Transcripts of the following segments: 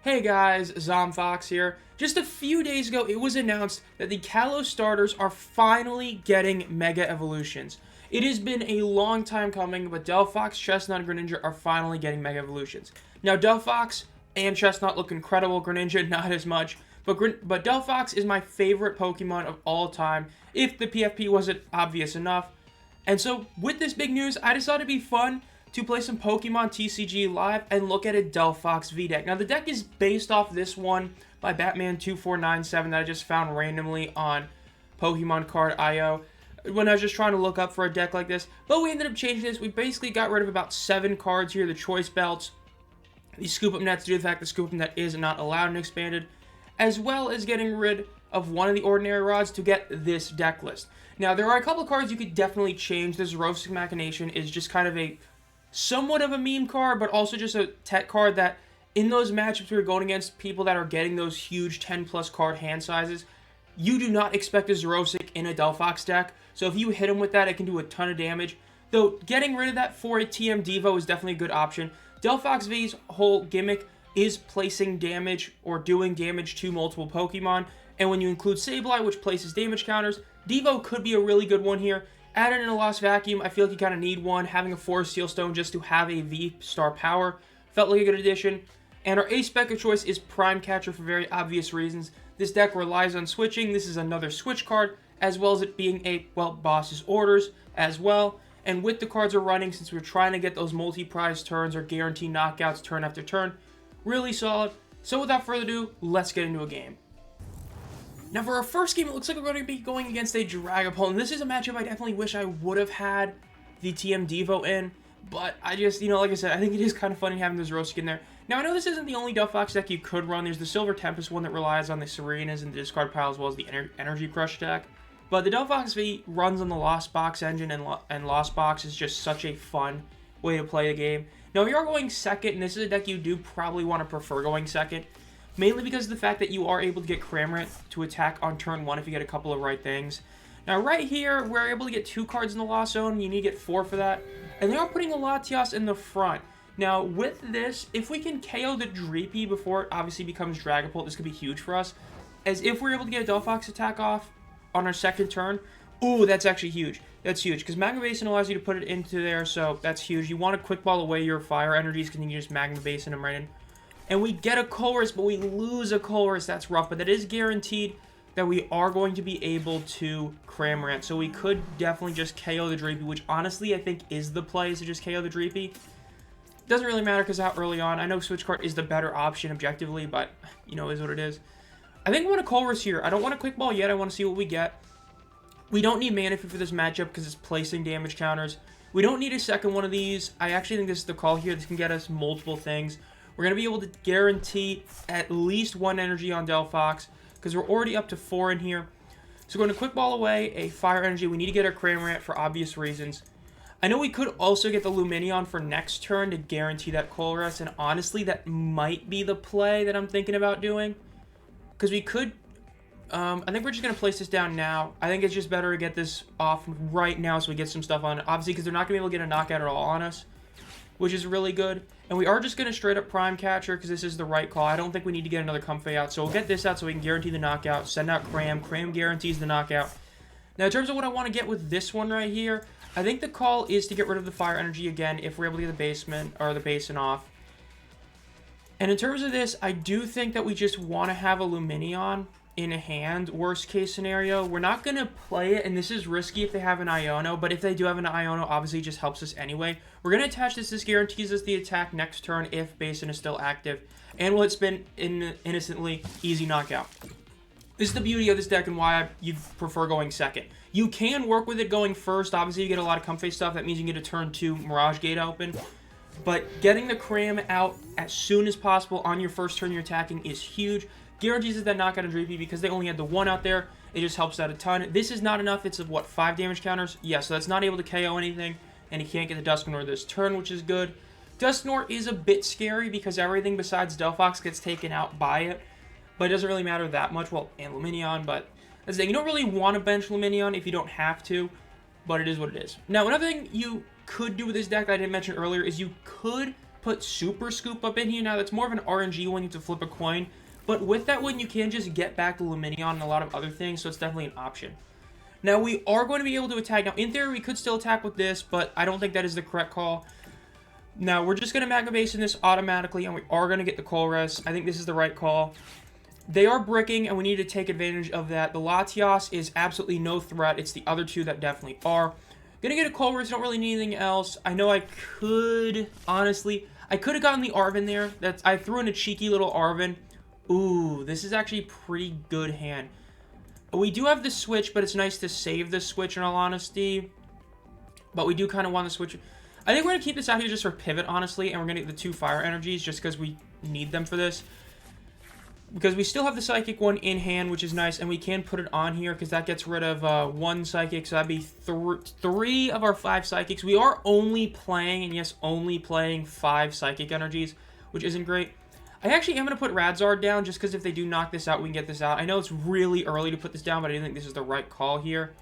Hey guys, Zomfox here. Just a few days ago, it was announced that the Kalos starters are finally getting Mega Evolutions. It has been a long time coming, but Delphox, Chestnut, and Greninja are finally getting Mega Evolutions. Now, Delphox and Chestnut look incredible, Greninja not as much, but Delphox is my favorite Pokemon of all time, if the PFP wasn't obvious enough. And so, with this big news, I decided it'd be fun to play some Pokemon TCG Live and look at a Delphox V deck. Now, the deck is based off this one by Batman2497 that I just found randomly on Pokemon Card IO when I was just trying to look up for a deck like this. But we ended up changing this. We basically got rid of about 7 cards here, the Choice Belts, the Scoop Up Nets due to the fact the Scoop Up Net is not allowed and expanded, as well as getting rid of one of the Ordinary Rods to get this deck list. Now, there are a couple of cards you could definitely change. This Rosic Machination is just kind of a somewhat of a meme card, but also just a tech card that in those matchups where you're going against people that are getting those huge 10 plus card hand sizes, you do not expect a Xerosic in a Delphox deck. So if you hit him with that, it can do a ton of damage. Though getting rid of that for a TM Devo is definitely a good option. Delphox V's whole gimmick is placing damage or doing damage to multiple Pokemon. And when you include Sableye, which places damage counters, Devo could be a really good one here. Added in a Lost Vacuum, I feel like you kind of need one. Having a Forest Seal Stone just to have a V-Star power felt like a good addition. And our Ace Spec of choice is Prime Catcher for very obvious reasons. This deck relies on switching. This is another switch card, as well as it being a, well, Boss's Orders as well. And with the cards we're running, since we're trying to get those multi-prize turns or guarantee knockouts turn after turn, really solid. So without further ado, let's get into a game. Now, for our first game, it looks like we're going to be going against a Dragapult, and this is a matchup I definitely wish I would have had the TM Devo in, but I just, like I said, I think it is kind of funny having this Rosic in there. Now, I know this isn't the only Delphox deck you could run. There's the Silver Tempest one that relies on the Serenas and the discard pile, as well as the Energy Crush deck, but the Delphox V runs on the Lost Box engine, and Lost Box is just such a fun way to play the game. Now, if you are going second, and this is a deck you do probably want to prefer going second, mainly because of the fact that you are able to get Cramorant to attack on turn 1 if you get a couple of right things. Now, right here, we're able to get 2 cards in the Lost Zone. You need to get 4 for that. And they are putting a Latias in the front. Now, with this, if we can KO the Dreepy before it obviously becomes Dragapult, this could be huge for us. As if we're able to get a Delphox attack off on our second turn, ooh, that's actually huge. That's huge, because Magma Basin allows you to put it into there, so that's huge. You want to Quick Ball away your Fire Energies, because you can just Magma Basin them right in. And we get a Colress, but we lose a Colress. That's rough, but that is guaranteed that we are going to be able to Cramorant. So we could definitely just KO the Dreepy, which honestly I think is the play, to just KO the Dreepy. Doesn't really matter because how early on. I know Switch Card is the better option objectively, but, is what it is. I think I want a Colress here. I don't want a Quick Ball yet. I want to see what we get. We don't need Manaphy for this matchup because it's placing damage counters. We don't need a second one of these. I actually think this is the call here. This can get us multiple things. We're going to be able to guarantee at least 1 energy on Delphox because we're already up to 4 in here. So we're going to Quick Ball away a Fire Energy. We need to get our Cramorant for obvious reasons. I know we could also get the Lumineon for next turn to guarantee that Colress, and honestly, that might be the play that I'm thinking about doing. Because we could... I think we're just going to place this down now. I think it's just better to get this off right now so we get some stuff on it. Obviously, because they're not going to be able to get a knockout at all on us, which is really good. And we are just going to straight up Prime Catcher because this is the right call. I don't think we need to get another Comfey out. So we'll get this out so we can guarantee the knockout. Send out Cram. Cram guarantees the knockout. Now, in terms of what I want to get with this one right here, I think the call is to get rid of the Fire Energy again if we're able to get the basement or the basin off. And in terms of this, I do think that we just want to have a Lumineon in hand, worst case scenario. We're not going to play it, and this is risky if they have an Iono, but if they do have an Iono, obviously it just helps us anyway. We're going to attach this. This guarantees us the attack next turn if Basin is still active, and we'll hit spin innocently, easy knockout. This is the beauty of this deck and why you prefer going second. You can work with it going first. Obviously, you get a lot of Comfey stuff. That means you can get a turn 2 Mirage Gate open. But getting the Cram out as soon as possible on your first turn you're attacking is huge. Guarantees that knockout on Dreepy because they only had the 1 out there. It just helps out a ton. This is not enough. It's, what, 5 damage counters? Yeah, so that's not able to KO anything. And he can't get the Dusknoir this turn, which is good. Dusknoir is a bit scary because everything besides Delphox gets taken out by it. But it doesn't really matter that much. Well, and Lumineon, but that's the thing. You don't really want to bench Lumineon if you don't have to. But it is what it is. Now, another thing you could do with this deck that I didn't mention earlier is you could put Super Scoop up in here. Now, that's more of an RNG one. You have to flip a coin. But with that one, you can just get back the Luminion and a lot of other things, so it's definitely an option. Now, we are going to be able to attack. Now, in theory, we could still attack with this, but I don't think that is the correct call. Now, we're just going to Magma Base in this automatically, and we are going to get the Colress. I think this is the right call. They are bricking, and we need to take advantage of that. The Latias is absolutely no threat. It's the other two that definitely are. Gonna get a Colress, don't really need anything else. I know I could, honestly, I could have gotten the Arven there. I threw in a cheeky little Arven. Ooh, this is actually a pretty good hand. We do have the switch, but it's nice to save the switch in all honesty. But we do kind of want the switch. I think we're going to keep this out here just for pivot, honestly. And we're going to get the 2 fire energies just because we need them for this. Because we still have the Psychic one in hand, which is nice. And we can put it on here because that gets rid of 1 Psychic. So that'd be 3 of our 5 Psychics. We are only playing, and yes, only playing 5 Psychic energies, which isn't great. I actually am going to put Radzard down just because if they do knock this out, we can get this out. I know it's really early to put this down, but I didn't think this is the right call here.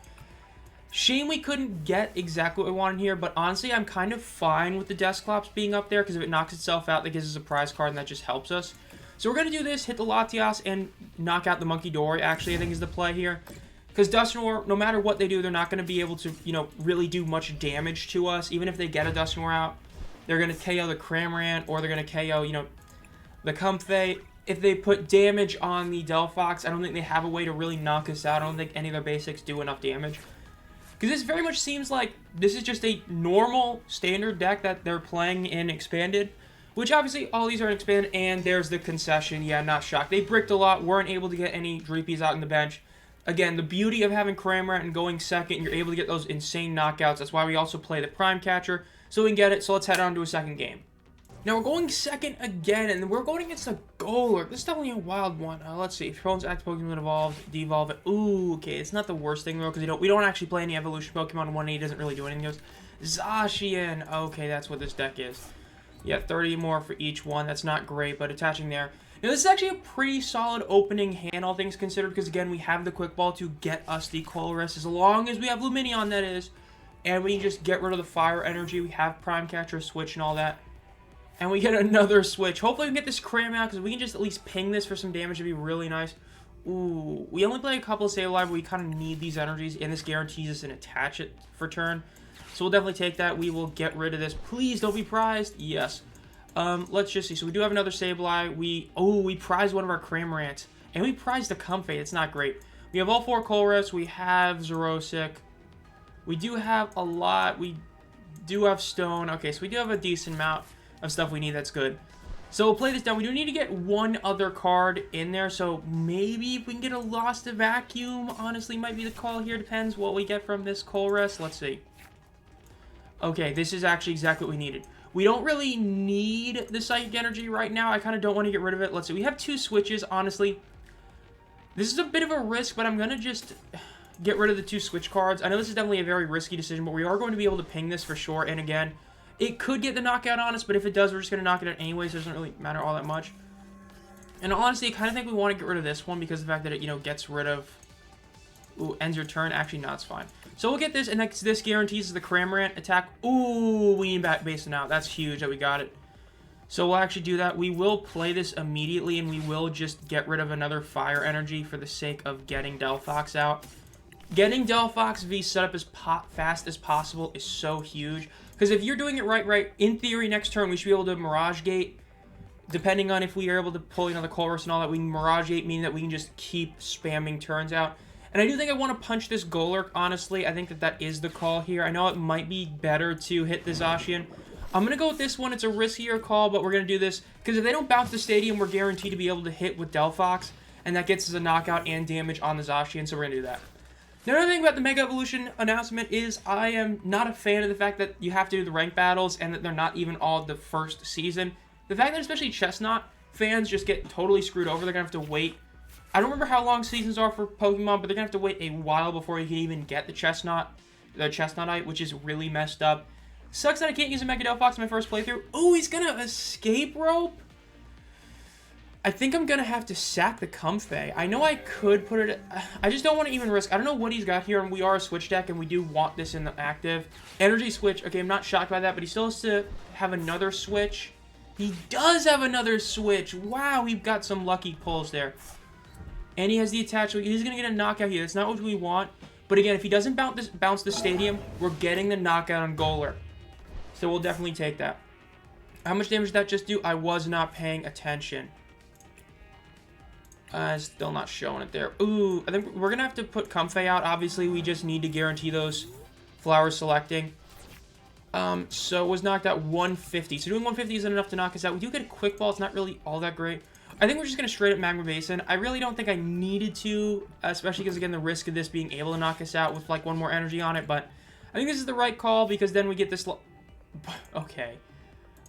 Shame we couldn't get exactly what we wanted here, but honestly, I'm kind of fine with the Desclops being up there because if it knocks itself out, that gives us a prize card, and that just helps us. So we're going to do this, hit the Latias, and knock out the Monkey Dory, actually, I think is the play here. Because Dusknoir, no matter what they do, they're not going to be able to, you know, really do much damage to us. Even if they get a Dusknoir out, they're going to KO the Cramorant, or they're going to KO, you know, the Comfey. If they put damage on the Delphox, I don't think they have a way to really knock us out. I don't think any of their basics do enough damage. Because this very much seems like this is just a normal standard deck that they're playing in Expanded. Which obviously all these are in Expanded, and there's the concession. Yeah, not shocked. They bricked a lot, weren't able to get any Dreepies out in the bench. Again, the beauty of having Cramorant and going second, you're able to get those insane knockouts. That's why we also play the Prime Catcher, so we can get it. So let's head on to a second game. Now we're going second again, and we're going against a Golurk. This is definitely a wild one. Let's see. If opponent's active Pokemon evolved, devolve it. Ooh, okay. It's not the worst thing though, because we don't actually play any evolution Pokemon. 180 doesn't really do anything. Zacian. Okay, that's what this deck is. Yeah, 30 more for each one. That's not great, but attaching there. Now this is actually a pretty solid opening hand, all things considered, because again we have the Quick Ball to get us the Colress, as long as we have Luminion, that is, and we can just get rid of the Fire Energy. We have Prime Catcher, Switch, and all that. And we get another switch. Hopefully we can get this Cram out, because we can just at least ping this for some damage. It'd be really nice. Ooh, we only play a couple of Sableye, but we kind of need these energies, and this guarantees us an attach it for turn. So we'll definitely take that. We will get rid of this. Please don't be prized. Yes. Let's just see. So we do have another Sableye. We prized one of our Cramorants. And we prized the Comfey. It's not great. We have all 4 Colress. We have Xerosic. We do have a lot. We do have Stone. Okay, so we do have a decent amount of stuff we need. That's good. So we'll play this down. We do need to get one other card in there. So maybe if we can get a Lost to Vacuum, honestly, might be the call here. Depends what we get from this Colress. Let's see. Okay, this is actually exactly what we needed. We don't really need the Psychic Energy right now. I kind of don't want to get rid of it. Let's see. We have 2 switches, honestly. This is a bit of a risk, but I'm going to just get rid of the 2 switch cards. I know this is definitely a very risky decision, but we are going to be able to ping this for sure. And again, it could get the knockout on us, but if it does, we're just going to knock it out anyways. So it doesn't really matter all that much. And honestly, I kind of think we want to get rid of this one because of the fact that it, you know, gets rid of... Ooh, ends your turn. Actually, no, it's fine. So we'll get this, and this guarantees the Cramorant attack. Ooh, we need back base now. That's huge that we got it. So we'll actually do that. We will play this immediately, and we will just get rid of another Fire Energy for the sake of getting Delphox out. Getting Delphox V set up as fast as possible is so huge. Because if you're doing it right, in theory, next turn, we should be able to Mirage Gate. Depending on if we are able to pull, you know, the Colress and all that, we can Mirage Gate, meaning that we can just keep spamming turns out. And I do think I want to punch this Golurk, honestly. I think that is the call here. I know it might be better to hit the Zacian. I'm going to go with this one. It's a riskier call, but we're going to do this. Because if they don't bounce the Stadium, we're guaranteed to be able to hit with Delphox. And that gets us a knockout and damage on the Zacian, so we're going to do that. Now, another thing about the Mega Evolution announcement is I am not a fan of the fact that you have to do the rank battles and that they're not even all the first season. The fact that especially Chestnut fans just get totally screwed over. They're going to have to wait. I don't remember how long seasons are for Pokemon, but they're going to have to wait a while before you can even get the Chestnutite, which is really messed up. Sucks that I can't use a Mega Delphox in my first playthrough. Oh, he's going to Escape Rope? I think I'm going to have to sack the Comfey. I know I could put it... I just don't want to even risk... I don't know what he's got here, and we are a Switch deck, and we do want this in the active. Energy Switch. Okay, I'm not shocked by that, but he still has to have another Switch. He does have another switch. Wow, we've got some lucky pulls there. And he has the attach. He's going to get a knockout here. That's not what we want. But again, if he doesn't bounce the stadium, we're getting the knockout on Goaler. So we'll definitely take that. How much damage did that just do? I was not paying attention. Still not showing it there. Ooh, I think we're going to have to put Comfey out. Obviously, we just need to guarantee those flowers selecting. So it was knocked out 150. So doing 150 isn't enough to knock us out. We do get a quick ball. It's not really all that great. I think we're just going to straight up Magma Basin. I really don't think I needed to, especially because, again, the risk of this being able to knock us out with, like, one more energy on it. But I think this is the right call because then we get this... Okay.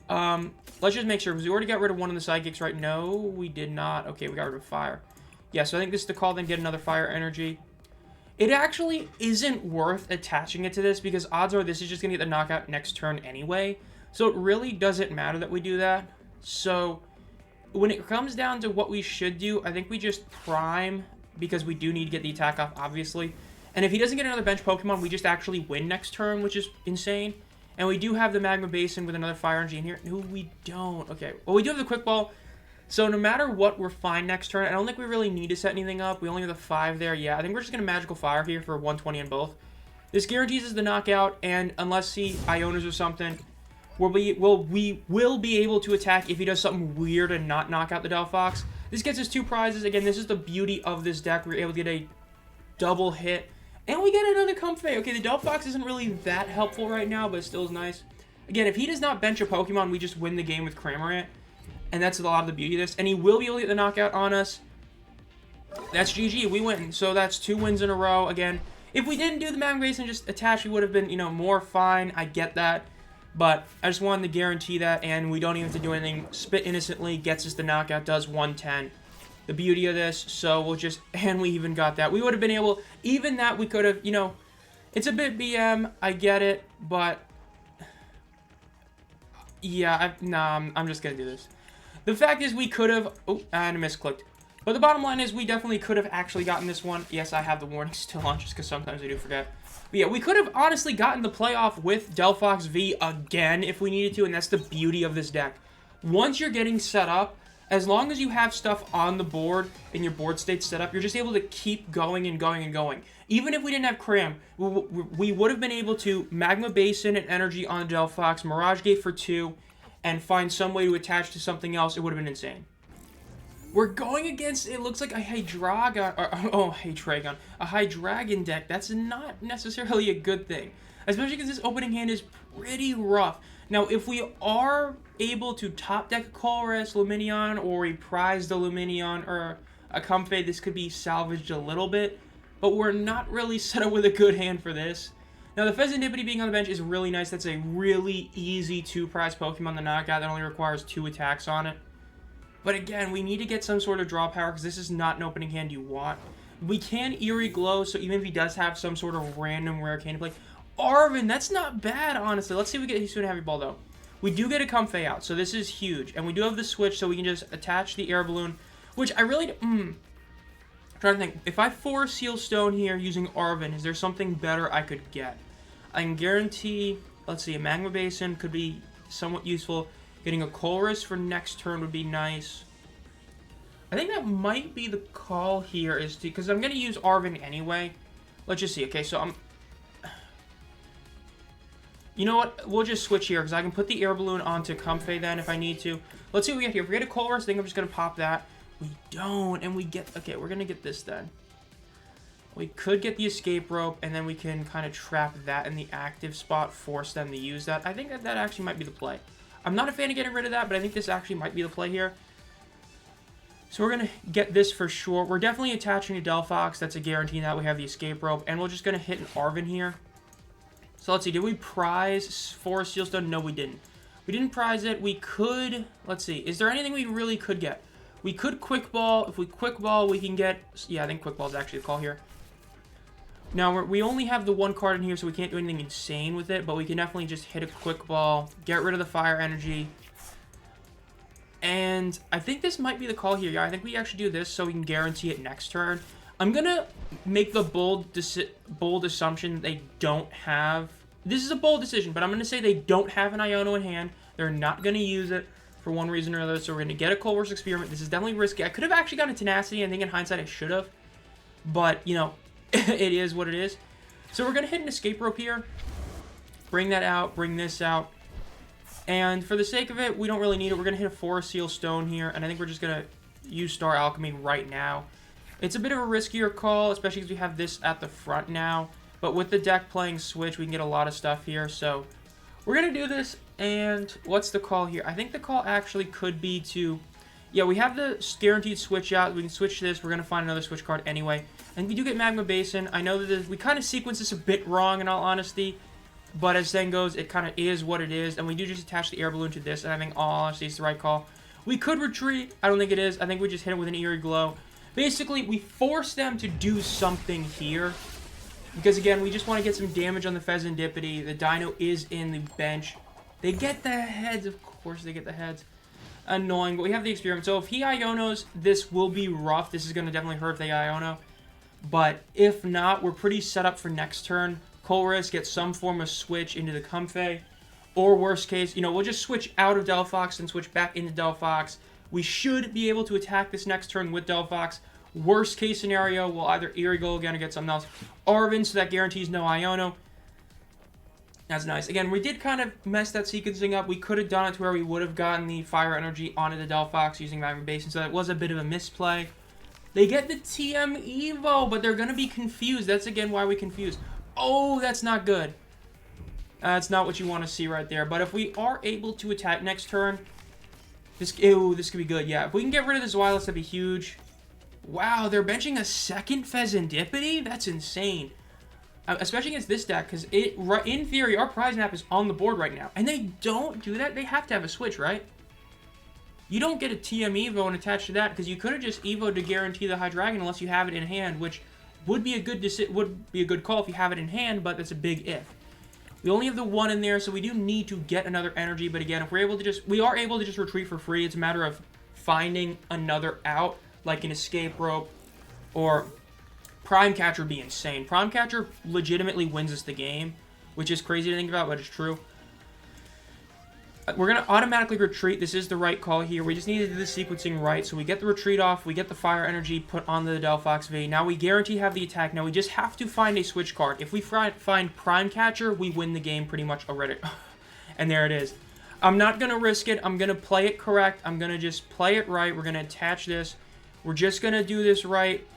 Let's just make sure, because we already got rid of one of the sidekicks, right? No, we did not. Okay, we got rid of fire. Yeah, so I think this is the call, then get another fire energy. It actually isn't worth attaching it to this, because odds are this is just going to get the knockout next turn anyway. So it really doesn't matter that we do that. So when it comes down to what we should do, I think we just prime, because we do need to get the attack off, obviously. And if he doesn't get another bench Pokemon, we just actually win next turn, which is insane. And we do have the Magma Basin with another Fire Energy in here. No, we don't. Okay. Well, we do have the Quick Ball. So no matter what, we're fine next turn. I don't think we really need to set anything up. We only have the 5 there. Yeah, I think we're just going to Magical Fire here for 120 in both. This guarantees us the knockout. And unless he Ionas or something, we will be able to attack if he does something weird and not knock out the Delphox. This gets us 2 prizes. Again, this is the beauty of this deck. We're able to get a double hit. And we get another Comfey. Okay, the Delphox isn't really that helpful right now, but it still is nice. Again, if he does not bench a Pokemon, we just win the game with Cramorant. And that's a lot of the beauty of this. And he will be able to get the knockout on us. That's GG. We win. So that's 2 wins in a row. Again, if we didn't do the Magma Basin and just attach, we would have been, you know, more fine. I get that. But I just wanted to guarantee that. And we don't even have to do anything. Spit innocently. Gets us the knockout. Does 110. The beauty of this, so we'll just, and we even got that. We would have been able, even that we could have, you know, it's a bit BM, I get it, but, yeah, I'm just going to do this. The fact is we could have, oh, and I misclicked. But the bottom line is we definitely could have actually gotten this one. Yes, I have the warning still on just because sometimes I do forget. But yeah, we could have honestly gotten the playoff with Delphox V again if we needed to, and that's the beauty of this deck. Once you're getting set up, as long as you have stuff on the board and your board state set up, you're just able to keep going and going and going. Even if we didn't have Cram, we would have been able to Magma Basin and Energy on the Delphox, Mirage Gate for 2, and find some way to attach to something else. It would have been insane. We're going against, it looks like a Hydreigon, a Hydreigon deck. That's not necessarily a good thing, especially because this opening hand is pretty rough. Now, if we are able to top deck a Colress, Lumineon, or a prized Lumineon, or a Comfey, this could be salvaged a little bit, but we're not really set up with a good hand for this. Now, the Pheasantipity being on the bench is really nice. That's a really easy 2-prize Pokemon to knock out that only requires 2 attacks on it. But again, we need to get some sort of draw power because this is not an opening hand you want. We can Eerie Glow, so even if he does have some sort of random rare can to play, Arvin, that's not bad, honestly. Let's see if we get Hisuian Heavy Ball, though. We do get a Comfey out, so this is huge. And we do have the switch, so we can just attach the Air Balloon, which I really... I'm trying to think. If I force Seal Stone here using Arvin, is there something better I could get? I can guarantee... Let's see, a Magma Basin could be somewhat useful. Getting a Colress for next turn would be nice. I think that might be the call here, is to... Because I'm going to use Arvin anyway. Let's just see. Okay, so I'm... You know what? We'll just switch here, because I can put the Air Balloon onto Comfey then if I need to. Let's see what we get here. If we get a Colress, I think I'm just going to pop that. We don't, and we get... Okay, we're going to get this then. We could get the Escape Rope, and then we can kind of trap that in the active spot, force them to use that. I think that actually might be the play. I'm not a fan of getting rid of that, but I think this actually might be the play here. So we're going to get this for sure. We're definitely attaching a Delphox. That's a guarantee that we have the Escape Rope, and we're just going to hit an Arvin here. So let's see, did we prize Forest Seal Stone? No, we didn't. We didn't prize it. We could, let's see, is there anything we really could get? We could Quick Ball. If we Quick Ball, we can get, yeah, I think Quick Ball is actually the call here. Now, we only have the 1 card in here, so we can't do anything insane with it, but we can definitely just hit a Quick Ball, get rid of the Fire Energy. And I think this might be the call here. Yeah, I think we actually do this so we can guarantee it next turn. I'm going to make the bold assumption they don't have... This is a bold decision, but I'm going to say they don't have an Iono in hand. They're not going to use it. for one reason or another. So we're going to get a Colress Experiment. This is definitely risky. I could have actually gotten a Tenacity. I think in hindsight I should have. But, you know, it is what it is. So we're going to hit an Escape Rope here. Bring that out. Bring this out. And for the sake of it, we don't really need it. We're going to hit a Forest Seal Stone here. And I think we're just going to use Star Alchemy right now. It's a bit of a riskier call, especially because we have this at the front now. But with the deck playing Switch, we can get a lot of stuff here. So we're going to do this. And what's the call here? I think the call actually could be to... Yeah, we have the guaranteed switch out. We can switch this. We're going to find another switch card anyway. And we do get Magma Basin. I know that we kind of sequenced this a bit wrong, in all honesty. But as saying goes, it kind of is what it is. And we do just attach the air balloon to this. And I think, all honesty, it's the right call. We could retreat. I don't think it is. I think we just hit it with an Eerie Glow. Basically, we force them to do something here. Because, again, we just want to get some damage on the Pheasantipity. The Dino is in the bench. They get the heads. Of course they get the heads. Annoying, but we have the Experiment. So if he Ionos, this will be rough. This is going to definitely hurt if they Iono. But if not, we're pretty set up for next turn. Colress gets some form of switch into the Comfey. Or worst case, you know, we'll just switch out of Delphox and switch back into Delphox. We should be able to attack this next turn with Delphox. Worst case scenario, we'll either Eerie Glow again or get something else. Arvin, so that guarantees no Iono. That's nice. Again, we did kind of mess that sequencing up. We could have done it to where we would have gotten the Fire Energy onto the Delphox using Magma Basin, so that was a bit of a misplay. They get the TM Evo, but they're going to be confused. That's, again, why we confuse. Oh, that's not good. That's not what you want to see right there. But if we are able to attack next turn, this could be good. Yeah, if we can get rid of this Zweilous, that'd be huge. Wow, they're benching a second Pheasantipity? That's insane. Especially against this deck, because in theory, our prize map is on the board right now. And they don't do that. They have to have a switch, right? You don't get a TM Evo and attach to that, because you could have just Evo'd to guarantee the Hydreigon unless you have it in hand, which would be a good call if you have it in hand, but that's a big if. We only have the one in there, so we do need to get another energy. But again, if we're able to we are able to just retreat for free. It's a matter of finding another out, like an Escape Rope or... Prime Catcher would be insane. Prime Catcher legitimately wins us the game, which is crazy to think about, but it's true. We're going to automatically retreat. This is the right call here. We just need to do the sequencing right. So we get the retreat off. We get the Fire Energy put on the Delphox V. Now we guarantee have the attack. Now we just have to find a switch card. If we find Prime Catcher, we win the game pretty much already. And there it is. I'm not going to risk it. I'm going to play it correct. I'm going to just play it right. We're going to attach this. We're just going to do this right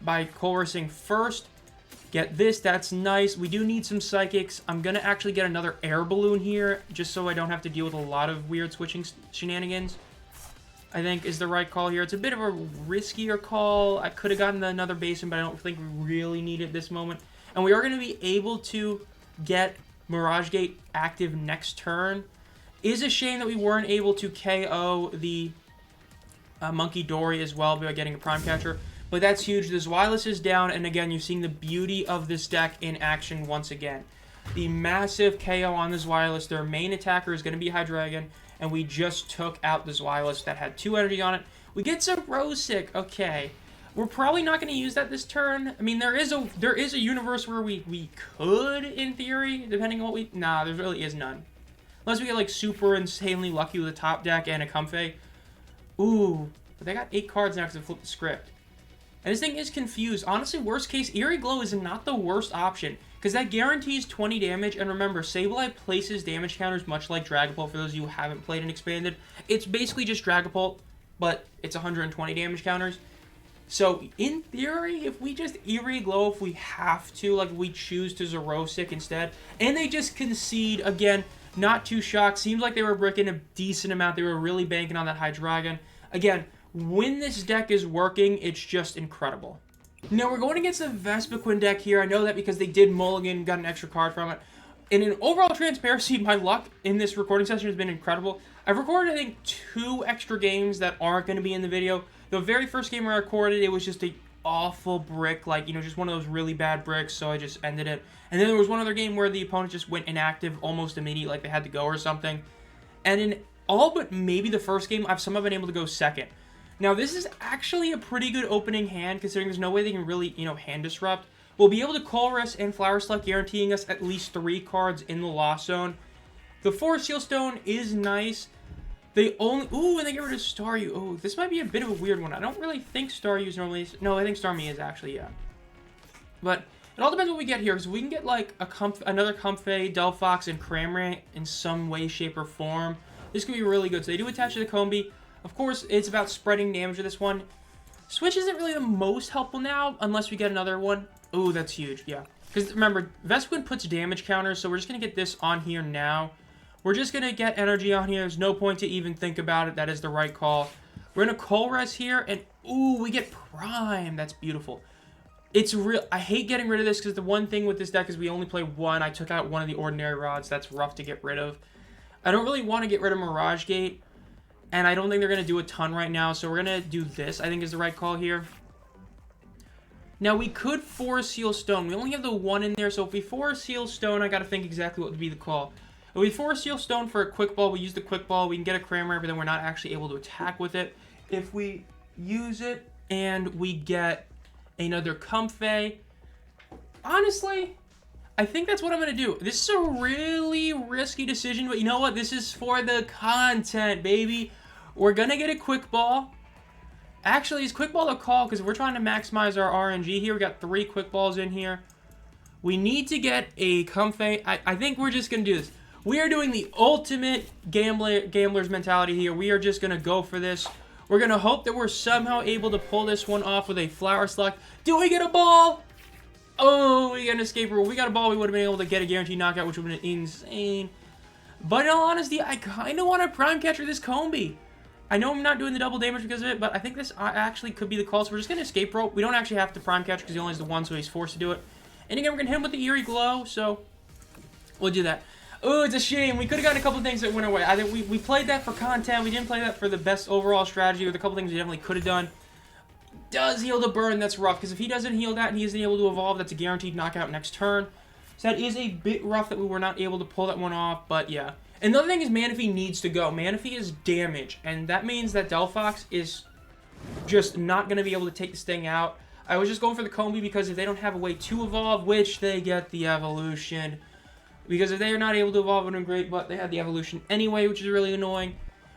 by Colressing first. Get this, that's nice. We do need some Psychics. I'm going to actually get another Air Balloon here, just so I don't have to deal with a lot of weird switching shenanigans. I think is the right call here. It's a bit of a riskier call. I could have gotten another Basin, but I don't think we really need it at this moment. And we are going to be able to get Mirage Gate active next turn. Is a shame that we weren't able to KO the Monkey Dory as well by getting a Prime Catcher. But that's huge. The Zweilous is down, and again, you're seeing the beauty of this deck in action once again. The massive KO on the Zweilous. Their main attacker is going to be Hydreigon, and we just took out the Zweilous that had 2 energy on it. We get Zerosic. Okay. We're probably not going to use that this turn. I mean, there is a universe where we could, in theory, depending on what we... Nah, there really is none. Unless we get, like, super insanely lucky with a top deck and a Comfey. Ooh. But they got 8 cards now because they flipped the script. And this thing is confused. Honestly, worst case, Eerie Glow is not the worst option, because that guarantees 20 damage. And remember, Sableye places damage counters much like Dragapult. For those of you who haven't played and expanded, it's basically just Dragapult, but it's 120 damage counters. So, in theory, if we just Eerie Glow, if we have to, like we choose to Zerosic instead, and they just concede, again, not too shocked. Seems like they were bricking a decent amount. They were really banking on that Hydreigon. Again, when this deck is working, it's just incredible. Now, we're going against the Vespiquen deck here. I know that because they did mulligan, got an extra card from it. And in overall transparency, my luck in this recording session has been incredible. I've recorded, I think, 2 extra games that aren't going to be in the video. The very first game I recorded, it was just an awful brick, like, you know, just one of those really bad bricks, so I just ended it. And then there was one other game where the opponent just went inactive almost immediately, like they had to go or something. And in all but maybe the first game, I've somehow been able to go second. Now, this is actually a pretty good opening hand, considering there's no way they can really, you know, hand disrupt. We'll be able to Colress and Flower Select, guaranteeing us at least 3 cards in the Lost Zone. The Forest Seal Stone is nice. They only... Ooh, and they get rid of Staryu. Oh, this might be a bit of a weird one. I don't really think Staryu's normally... No, I think Starmie is actually, yeah. But it all depends what we get here. Because we can get, like, another Comfey, Delphox, and Cramorant in some way, shape, or form. This could be really good. So they do attach to the Combee. Of course, it's about spreading damage to this one. Switch isn't really the most helpful now, unless we get another one. Ooh, that's huge, yeah. Because remember, Vespiquen puts damage counters, so we're just going to get this on here now. We're just going to get energy on here. There's no point to even think about it. That is the right call. We're going to Colress here, and ooh, we get Prime. That's beautiful. It's real. I hate getting rid of this, because the one thing with this deck is we only play one. I took out one of the Ordinary Rods. That's rough to get rid of. I don't really want to get rid of Mirage Gate, and I don't think they're going to do a ton right now, so we're going to do this, I think is the right call here. Now, we could Force Seal Stone. We only have the one in there, so if we Force Seal Stone, I got to think exactly what would be the call. If we Force Seal Stone for a Quick Ball, we use the Quick Ball, we can get a Cramorant, but then we're not actually able to attack with it. If we use it and we get another Comfey, honestly, I think that's what I'm going to do. This is a really risky decision, but you know what? This is for the content, baby. We're going to get a Quick Ball. Actually, is Quick Ball a call? Because we're trying to maximize our RNG here. We got 3 Quick Balls in here. We need to get a Comfey. I think we're just going to do this. We are doing the ultimate gambler's mentality here. We are just going to go for this. We're going to hope that we're somehow able to pull this one off with a Flower Select. Do we get a ball? Oh, we got an Escape Rule. We got a ball. We would have been able to get a guaranteed knockout, which would have been insane. But in all honesty, I kind of want to Prime Catcher this Combee. I know I'm not doing the double damage because of it, but I think this actually could be the call. So we're just going to Escape Rope. We don't actually have to Prime Catcher because he only has the one, so he's forced to do it. And again, we're going to hit him with the Eerie Glow, so we'll do that. Oh, it's a shame. We could have gotten a couple things that went away. I think we played that for content. We didn't play that for the best overall strategy. With a couple things we definitely could have done. Does heal the burn. That's rough, because if he doesn't heal that and he isn't able to evolve, that's a guaranteed knockout next turn. So that is a bit rough that we were not able to pull that one off, but yeah. Another thing is Manaphy needs to go. Manaphy is damage, and that means that Delphox is just not going to be able to take this thing out. I was just going for the Combee because if they don't have a way to evolve, which they get the evolution, because if they are not able to evolve, it would have been great, but they had the evolution anyway, which is really annoying.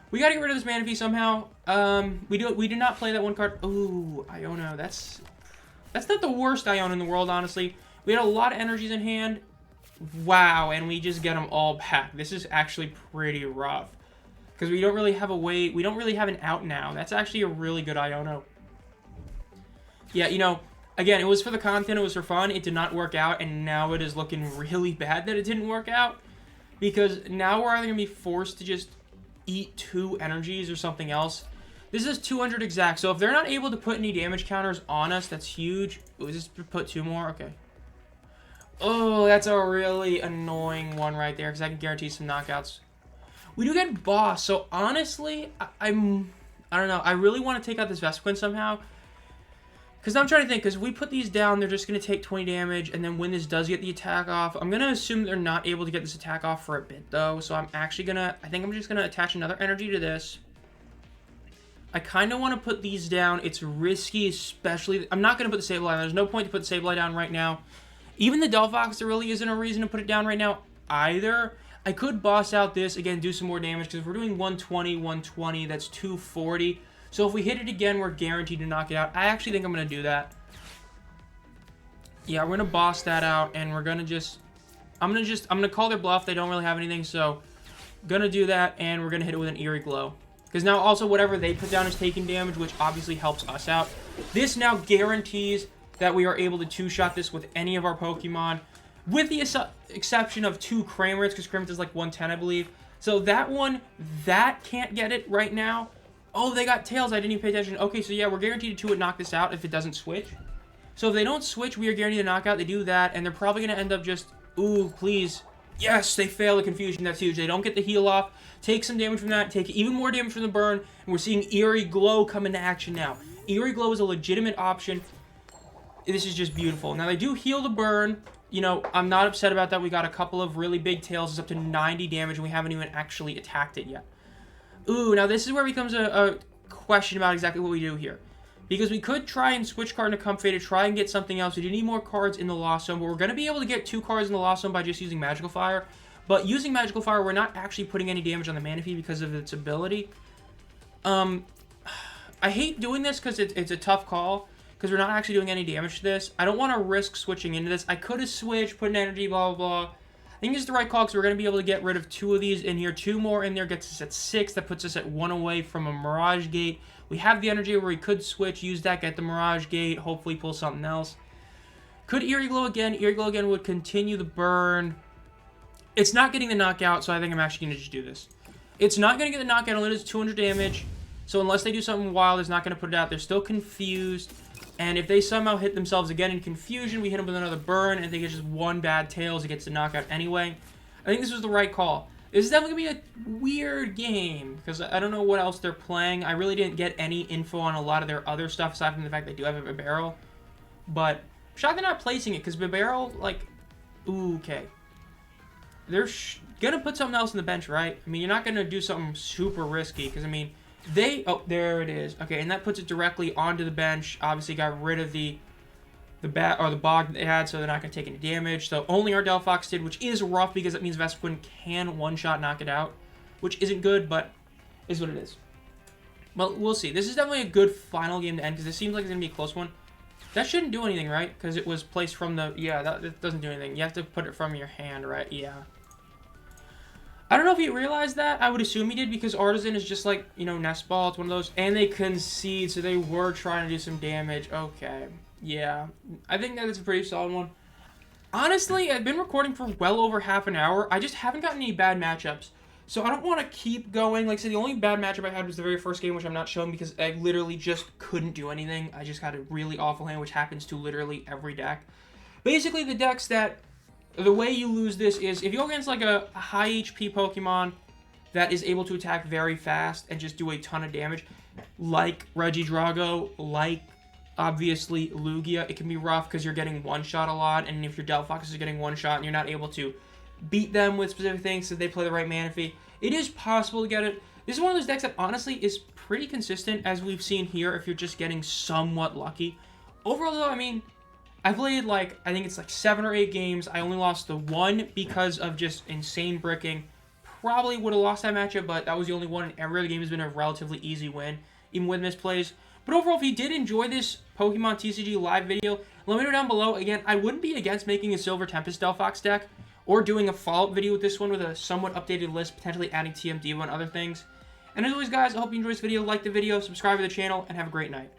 We got to get rid of this Manaphy somehow. We did not play that one card. Ooh, Iono. That's not the worst Iono in the world, honestly. We had a lot of energies in hand. Wow, and we just get them all back. This is actually pretty rough. Because we don't really have a way, we don't really have an out now. That's actually a really good Iono. Yeah, you know, again, it was for the content, it was for fun. It did not work out, and now it is looking really bad that it didn't work out. Because now we're either going to be forced to just eat 2 energies or something else. This is 200 exact, so if they're not able to put any damage counters on us, that's huge. Ooh, just put 2 more? Okay. Oh, that's a really annoying one right there, because I can guarantee some knockouts. We do get Boss, so honestly, I don't know. I really want to take out this Vespiquen somehow. Because I'm trying to think, because if we put these down, they're just going to take 20 damage, and then when this does get the attack off, I'm going to assume they're not able to get this attack off for a bit, though. So I'm actually going to, I think I'm just going to attach another energy to this. I kind of want to put these down. It's risky, especially, I'm not going to put the Sableye down. There's no point to put the Sableye down right now. Even the Delphox, there really isn't a reason to put it down right now either. I could boss out this, again, do some more damage, because if we're doing 120, 120, that's 240. So if we hit it again, we're guaranteed to knock it out. I actually think I'm going to do that. Yeah, we're going to boss that out, and we're going to just... I'm going to call their bluff. They don't really have anything, so... Going to do that, and we're going to hit it with an Eerie Glow. Because now also whatever they put down is taking damage, which obviously helps us out. This now guarantees that we are able to 2-shot this with any of our Pokemon. With the exception of 2 Cramorants, because Cramorant is like 110, I believe. So that one, that can't get it right now. Oh, they got Tails. I didn't even pay attention. Okay, so yeah, we're guaranteed to knock this out if it doesn't switch. So if they don't switch, we are guaranteed to knock out. They do that, and they're probably going to end up just... Ooh, please. Yes, they fail the Confusion. That's huge. They don't get the heal off. Take some damage from that. Take even more damage from the burn. And we're seeing Eerie Glow come into action now. Eerie Glow is a legitimate option. This is just beautiful. Now, they do heal the burn. You know, I'm not upset about that. We got a couple of really big Tails. It's up to 90 damage, and we haven't even actually attacked it yet. Ooh, now this is where it becomes a question about exactly what we do here. Because we could try and switch card into Comfey to try and get something else. We do need more cards in the Lost Zone, but we're going to be able to get 2 cards in the Lost Zone by just using Magical Fire. But using Magical Fire, we're not actually putting any damage on the Manaphy because of its ability. I hate doing this because it's a tough call, because we're not actually doing any damage to this. I don't want to risk switching into this. I could have switched, put an energy, blah, blah, blah. I think this is the right call, because we're going to be able to get rid of 2 of these in here. 2 more in there gets us at 6. That puts us at 1 away from a Mirage Gate. We have the energy where we could switch, use that, get the Mirage Gate, hopefully pull something else. Could Eerie Glow again. Eerie Glow again would continue the burn. It's not getting the knockout, so I think I'm actually going to just do this. It's not going to get the knockout, only does 200 damage. So unless they do something wild, it's not going to put it out. They're still confused. And if they somehow hit themselves again in confusion, we hit them with another burn, and they get just 1 bad tails. It gets the knockout anyway. I think this was the right call. This is definitely going to be a weird game, because I don't know what else they're playing. I really didn't get any info on a lot of their other stuff, aside from the fact they do have a barrel. But I'm shocked they're not placing it, because barrel, like, ooh, okay. They're going to put something else on the bench, right? I mean, you're not going to do something super risky, because, I mean, oh, there it is. Okay, and that puts it directly onto the bench. Obviously got rid of the bog that they had, so they're not going to take any damage. So only our Delphox did, which is rough because it means Vespiquen can one-shot knock it out, which isn't good, but is what it is. Well, we'll see. This is definitely a good final game to end, because it seems like it's going to be a close one. That shouldn't do anything, right? Because it was placed from the... Yeah, that doesn't do anything. You have to put it from your hand, right? Yeah. I don't know if he realized that. I would assume he did, because Artisan is just like, you know, Nest Ball. It's one of those. And they concede, so they were trying to do some damage. Okay. Yeah. I think that is a pretty solid one. Honestly, I've been recording for well over half an hour. I just haven't gotten any bad matchups. So I don't want to keep going. Like I said, the only bad matchup I had was the very first game, which I'm not showing because I literally just couldn't do anything. I just had a really awful hand, which happens to literally every deck. Basically, the decks that... The way you lose this is if you go against like a high HP Pokemon that is able to attack very fast and just do a ton of damage, like Regidrago, like obviously Lugia, it can be rough because you're getting one-shot a lot, and if your Delphox is getting one-shot and you're not able to beat them with specific things so they play the right Manaphy, it is possible to get it. This is one of those decks that honestly is pretty consistent, as we've seen here, if you're just getting somewhat lucky. Overall though, I mean... I played, like, I think it's like 7 or 8 games. I only lost the 1 because of just insane bricking. Probably would have lost that matchup, but that was the only one, and every other game has been a relatively easy win, even with misplays. But overall, if you did enjoy this Pokemon TCG live video, let me know down below. Again, I wouldn't be against making a Silver Tempest Delphox deck, or doing a follow-up video with this one with a somewhat updated list, potentially adding TMD and other things. And as always, guys, I hope you enjoyed this video. Like the video, subscribe to the channel, and have a great night.